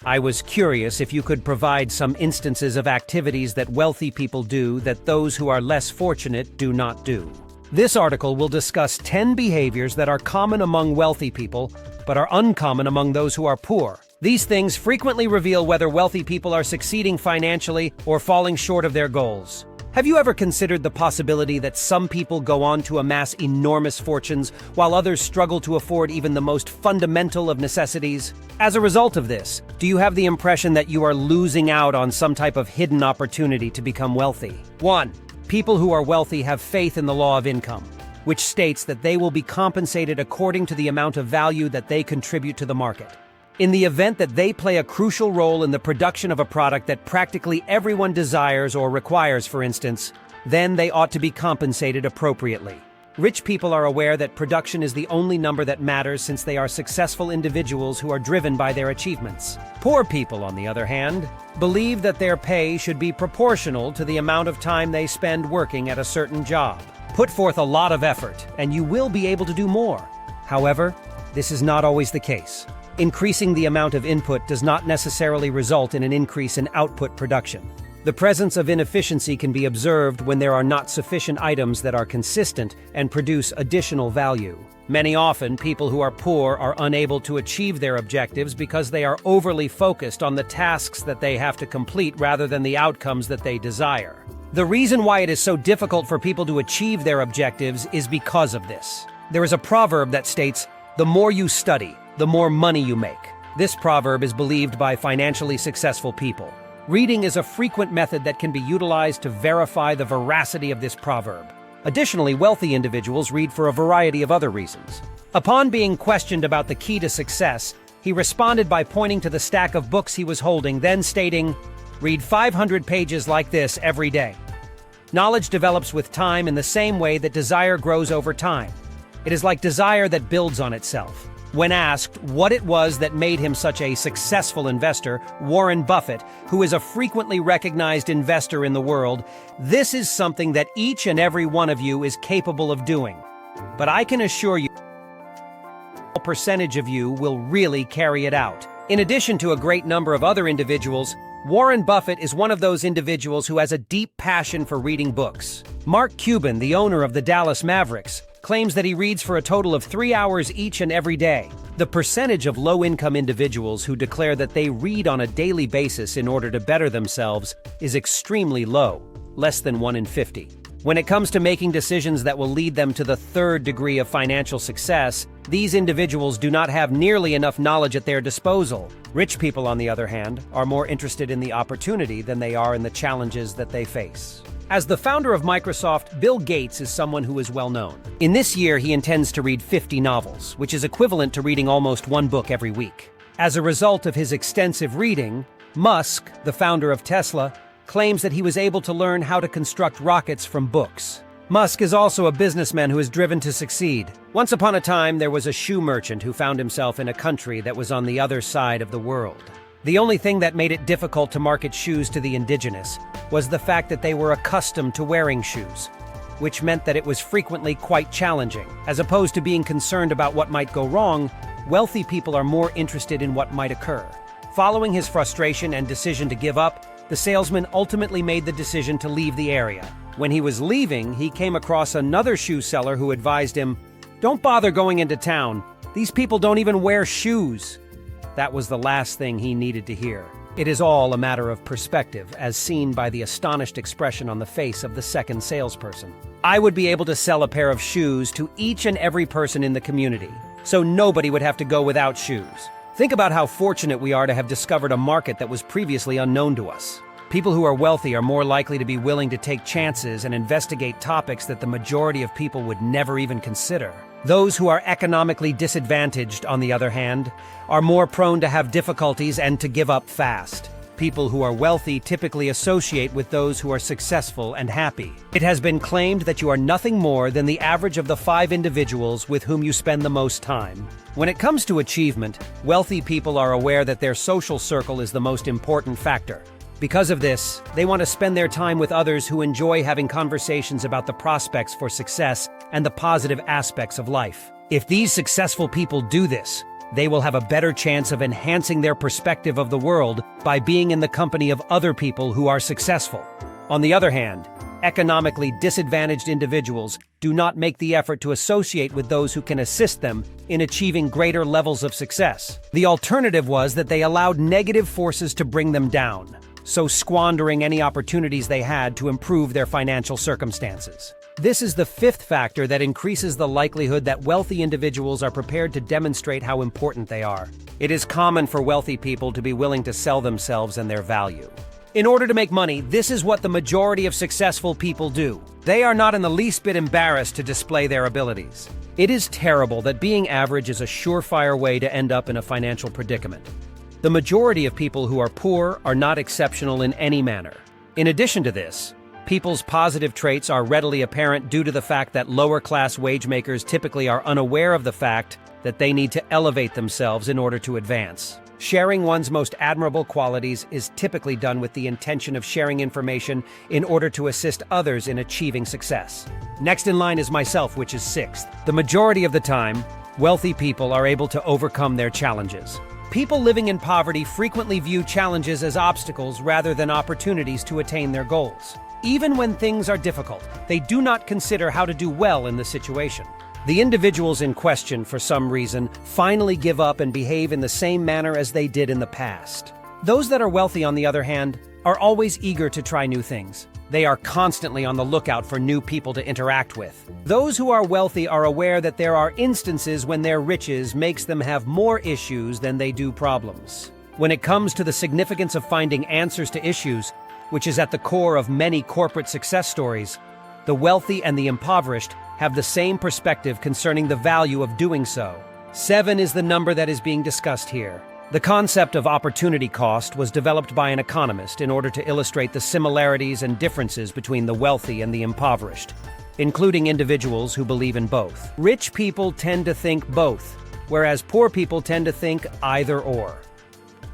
I was curious if you could provide some instances of activities that wealthy people do that those who are less fortunate do not do. This article will discuss 10 behaviors that are common among wealthy people, but are uncommon among those who are poor. These things frequently reveal whether wealthy people are succeeding financially or falling short of their goals. Have you ever considered the possibility that some people go on to amass enormous fortunes while others struggle to afford even the most fundamental of necessities? As a result of this, do you have the impression that you are losing out on some type of hidden opportunity to become wealthy? 1. People who are wealthy have faith in the law of income, which states that they will be compensated according to the amount of value that they contribute to the market. In the event that they play a crucial role in the production of a product that practically everyone desires or requires, for instance, then they ought to be compensated appropriately. Rich people are aware that production is the only number that matters since they are successful individuals who are driven by their achievements. Poor people, on the other hand, believe that their pay should be proportional to the amount of time they spend working at a certain job. Put forth a lot of effort, and you will be able to do more. However, this is not always the case. Increasing the amount of input does not necessarily result in an increase in output production. The presence of inefficiency can be observed when there are not sufficient items that are consistent and produce additional value. Many often, people who are poor are unable to achieve their objectives because they are overly focused on the tasks that they have to complete rather than the outcomes that they desire. The reason why it is so difficult for people to achieve their objectives is because of this. There is a proverb that states, "The more you study, the more money you make." This proverb is believed by financially successful people. Reading is a frequent method that can be utilized to verify the veracity of this proverb. Additionally, wealthy individuals read for a variety of other reasons. Upon being questioned about the key to success, he responded by pointing to the stack of books he was holding, then stating, "Read 500 pages like this every day." Knowledge develops with time in the same way that desire grows over time. It is like desire that builds on itself. When asked what it was that made him such a successful investor, Warren Buffett, who is a frequently recognized investor in the world, "This is something that each and every one of you is capable of doing. But I can assure you, a percentage of you will really carry it out." In addition to a great number of other individuals, Warren Buffett is one of those individuals who has a deep passion for reading books. Mark Cuban, the owner of the Dallas Mavericks, claims that he reads for a total of 3 hours each and every day. The percentage of low-income individuals who declare that they read on a daily basis in order to better themselves is extremely low, less than 1 in 50. When it comes to making decisions that will lead them to the third degree of financial success, these individuals do not have nearly enough knowledge at their disposal. Rich people, on the other hand, are more interested in the opportunity than they are in the challenges that they face. As the founder of Microsoft, Bill Gates is someone who is well known. In this year, he intends to read 50 novels, which is equivalent to reading almost one book every week. As a result of his extensive reading, Musk, the founder of Tesla, claims that he was able to learn how to construct rockets from books. Musk is also a businessman who is driven to succeed. Once upon a time, there was a shoe merchant who found himself in a country that was on the other side of the world. The only thing that made it difficult to market shoes to the indigenous was the fact that they were accustomed to wearing shoes, which meant that it was frequently quite challenging. As opposed to being concerned about what might go wrong, wealthy people are more interested in what might occur. Following his frustration and decision to give up, the salesman ultimately made the decision to leave the area. When he was leaving, he came across another shoe seller who advised him, "Don't bother going into town. These people don't even wear shoes." That was the last thing he needed to hear. It is all a matter of perspective, as seen by the astonished expression on the face of the second salesperson. I would be able to sell a pair of shoes to each and every person in the community, so nobody would have to go without shoes. Think about how fortunate we are to have discovered a market that was previously unknown to us. People who are wealthy are more likely to be willing to take chances and investigate topics that the majority of people would never even consider. Those who are economically disadvantaged, on the other hand, are more prone to have difficulties and to give up fast. People who are wealthy typically associate with those who are successful and happy. It has been claimed that you are nothing more than the average of the 5 individuals with whom you spend the most time. When it comes to achievement, wealthy people are aware that their social circle is the most important factor. Because of this, they want to spend their time with others who enjoy having conversations about the prospects for success and the positive aspects of life. If these successful people do this, They will have a better chance of enhancing their perspective of the world by being in the company of other people who are successful. On the other hand, economically disadvantaged individuals do not make the effort to associate with those who can assist them in achieving greater levels of success. The alternative was that they allowed negative forces to bring them down, so squandering any opportunities they had to improve their financial circumstances. This is the fifth factor that increases the likelihood that wealthy individuals are prepared to demonstrate how important they are. It is common for wealthy people to be willing to sell themselves and their value. In order to make money, this is what the majority of successful people do. They are not in the least bit embarrassed to display their abilities. It is terrible that being average is a surefire way to end up in a financial predicament. The majority of people who are poor are not exceptional in any manner. In addition to this, people's positive traits are readily apparent due to the fact that lower-class wage makers typically are unaware of the fact that they need to elevate themselves in order to advance. Sharing one's most admirable qualities is typically done with the intention of sharing information in order to assist others in achieving success. Next in line is myself, which is sixth. The majority of the time, wealthy people are able to overcome their challenges. People living in poverty frequently view challenges as obstacles rather than opportunities to attain their goals. Even when things are difficult, they do not consider how to do well in the situation. The individuals in question, for some reason, finally give up and behave in the same manner as they did in the past. Those that are wealthy, on the other hand, are always eager to try new things. They are constantly on the lookout for new people to interact with. Those who are wealthy are aware that there are instances when their riches makes them have more issues than they do problems. When it comes to the significance of finding answers to issues, which is at the core of many corporate success stories, the wealthy and the impoverished have the same perspective concerning the value of doing so. 7 is the number that is being discussed here. The concept of opportunity cost was developed by an economist in order to illustrate the similarities and differences between the wealthy and the impoverished, including individuals who believe in both. Rich people tend to think both, whereas poor people tend to think either or.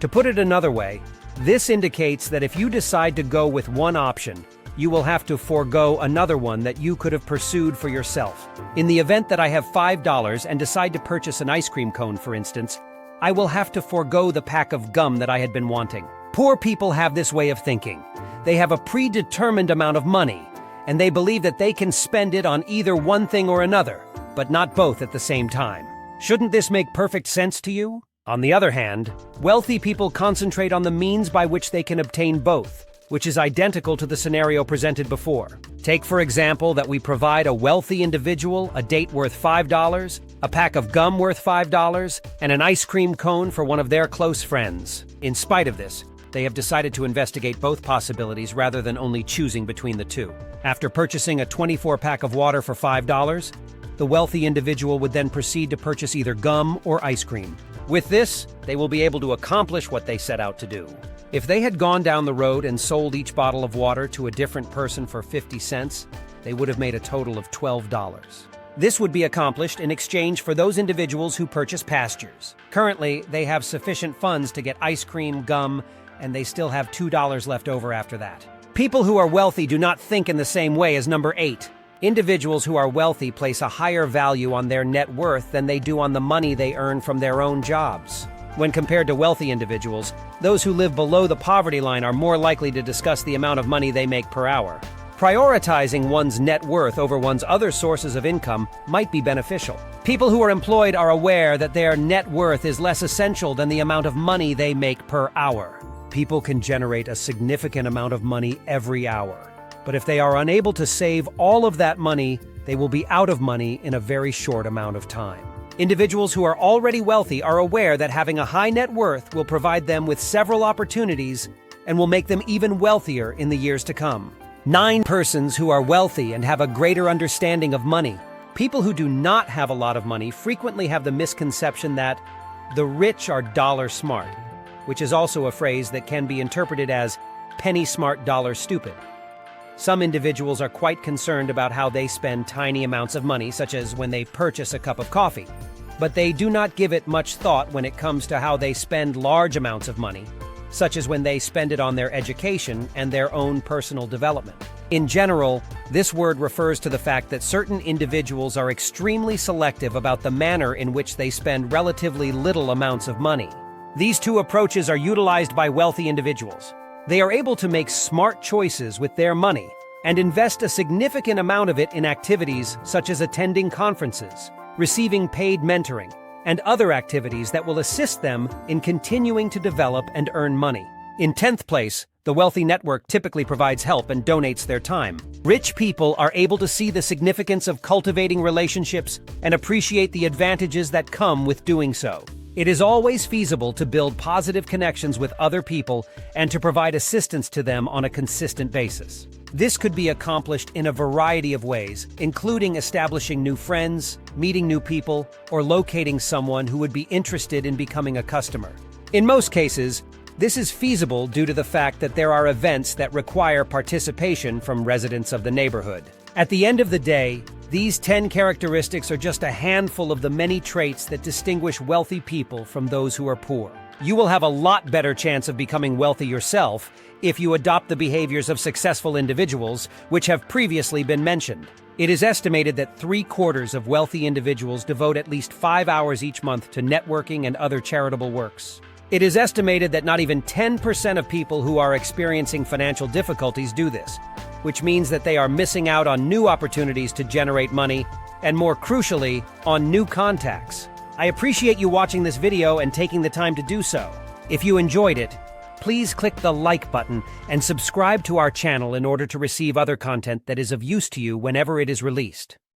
To put it another way, this indicates that if you decide to go with one option, you will have to forego another one that you could have pursued for yourself. In the event that I have $5 and decide to purchase an ice cream cone, for instance, I will have to forego the pack of gum that I had been wanting. Poor people have this way of thinking. They have a predetermined amount of money, and they believe that they can spend it on either one thing or another, but not both at the same time. Shouldn't this make perfect sense to you? On the other hand, wealthy people concentrate on the means by which they can obtain both, which is identical to the scenario presented before. Take, for example, that we provide a wealthy individual a date worth $5, a pack of gum worth $5, and an ice cream cone for one of their close friends. In spite of this, they have decided to investigate both possibilities rather than only choosing between the two. After purchasing a 24-pack of water for $5, the wealthy individual would then proceed to purchase either gum or ice cream. With this, they will be able to accomplish what they set out to do. If they had gone down the road and sold each bottle of water to a different person for 50 cents, they would have made a total of $12. This would be accomplished in exchange for those individuals who purchase pastures. Currently, they have sufficient funds to get ice cream, gum, and they still have $2 left over after that. People who are wealthy do not think in the same way as number 8. Individuals who are wealthy place a higher value on their net worth than they do on the money they earn from their own jobs. When compared to wealthy individuals, those who live below the poverty line are more likely to discuss the amount of money they make per hour. Prioritizing one's net worth over one's other sources of income might be beneficial. People who are employed are aware that their net worth is less essential than the amount of money they make per hour. People can generate a significant amount of money every hour. But if they are unable to save all of that money, they will be out of money in a very short amount of time. Individuals who are already wealthy are aware that having a high net worth will provide them with several opportunities and will make them even wealthier in the years to come. 9 persons who are wealthy and have a greater understanding of money. People who do not have a lot of money frequently have the misconception that the rich are dollar smart, which is also a phrase that can be interpreted as penny smart, dollar stupid. Some individuals are quite concerned about how they spend tiny amounts of money, such as when they purchase a cup of coffee. But they do not give it much thought when it comes to how they spend large amounts of money, such as when they spend it on their education and their own personal development. In general, this word refers to the fact that certain individuals are extremely selective about the manner in which they spend relatively little amounts of money. These two approaches are utilized by wealthy individuals. They are able to make smart choices with their money and invest a significant amount of it in activities such as attending conferences, receiving paid mentoring, and other activities that will assist them in continuing to develop and earn money. In 10th place, the wealthy network typically provides help and donates their time. Rich people are able to see the significance of cultivating relationships and appreciate the advantages that come with doing so. It is always feasible to build positive connections with other people and to provide assistance to them on a consistent basis. This could be accomplished in a variety of ways, including establishing new friends, meeting new people, or locating someone who would be interested in becoming a customer. In most cases, this is feasible due to the fact that there are events that require participation from residents of the neighborhood. At the end of the day, these 10 characteristics are just a handful of the many traits that distinguish wealthy people from those who are poor. You will have a lot better chance of becoming wealthy yourself if you adopt the behaviors of successful individuals, which have previously been mentioned. It is estimated that 3/4 of wealthy individuals devote at least 5 hours each month to networking and other charitable works. It is estimated that not even 10% of people who are experiencing financial difficulties do this, which means that they are missing out on new opportunities to generate money, and more crucially, on new contacts. I appreciate you watching this video and taking the time to do so. If you enjoyed it, please click the like button and subscribe to our channel in order to receive other content that is of use to you whenever it is released.